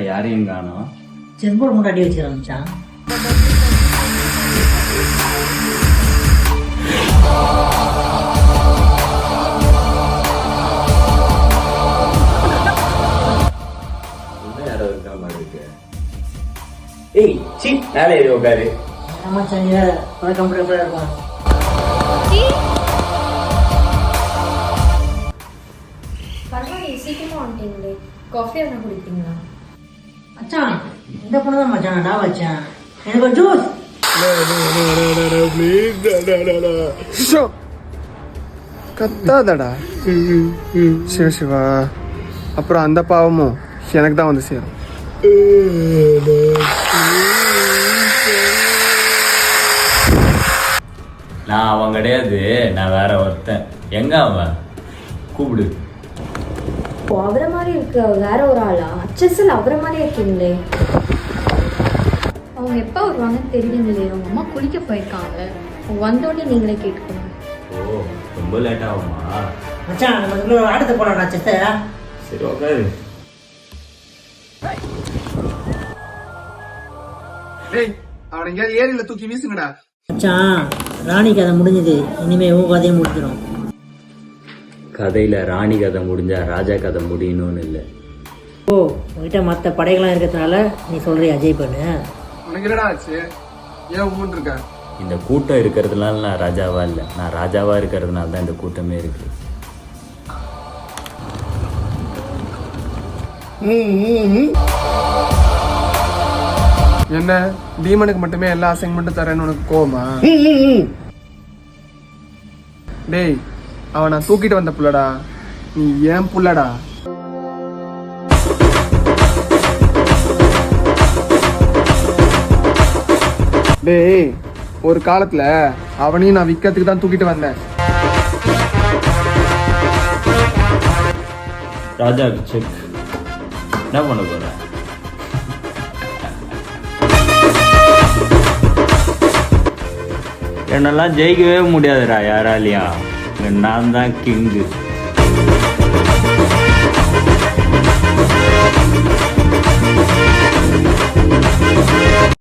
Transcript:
யாரையும் காணோம். Chess board முன்னாடி வச்சுக்கிறேன் மச்சான். யாரோ இருக்கா மாதிரி இருக்கு. ஏய் சி மேலே ஏறி உட்காரு. மச்சான் நீ வேற கம்ஃபர்டபுளாக இருக்கும். பரவாயில்ல, சீக்கிரமா வந்துட்டீங்களே. காஃபி எதனா குடிப்பீங்களா? மச்சான் இந்த பொண்ணு தான் மச்சான் நான் வச்சேன். எனக்கு ஒரு ஜூஸ். கத்தாதடா. சிவ சிவா, அப்புறம் அந்த பாவமும் எனக்கு தான் வந்து சேரும். நான் அவன் கிடையாது, நான் வேற ஒருத்தன். எங்க அவன்? கூப்பிடு. ஓ, அவரை மாதிரி இருக்கு. வேற ஒரு ஆளா? அச்சசல் அவரை மாதிரி இருக்கீங்களே. அவங்க எப்போ வருவாங்கன்னு தெரியலங்களே. அவங்க அம்மா குளிக்க போயிருக்காங்க. அவங்க வந்தோடனே நீங்களே கேட்டுக்கணும். ஓ ரொம்ப லேட் ஆகுமா? மச்சான் நம்ம ஆட்டத்தை போடா செத்த. சரி உட்காரு. டேய், அவனை எங்கேயாவது ஏரியில தூக்கி வீசுங்கடா. மச்சான் ராணி கதை முடிஞ்சது. இனிமே உன் கதையும் முடிஞ்சிடும். கதையில ராணி கதை முடிஞ்சா ராஜா கதை முடியணும்னு இல்லை. ஓ உங்ககிட்ட மற்ற படைகள்லாம் இருக்கிறதுனால நீ சொல்றியா அஜய் பண்ணு. உனக்கு என்னடா ஆச்சு? ஏன் ஊன் இருக்க? இந்த கூட்டம் இருக்கிறதுனால நான் ராஜாவா இல்லை, நான் ராஜாவா இருக்கிறதுனால தான் இந்த கூட்டமே இருக்கு. என்ன டீமனுக்கு மட்டுமே எல்லா அசைன்மெண்ட்டும் தரேன்னு உனக்கு கோவமா? டேய், அவன் நான் தூக்கிட்டு வந்த புள்ளடா, நீ ஏன் புள்ளடா? டேய், ஒரு காலத்துல அவனையும் நான் விற்கிறதுக்கு தான் தூக்கிட்டு வந்தேன். ராஜாவுக்கு செக். என்ன பண்ண போற? என்னெல்லாம் ஜெயிக்கவே முடியாதுடா யாராலையும். நான் தான் கிங்கு.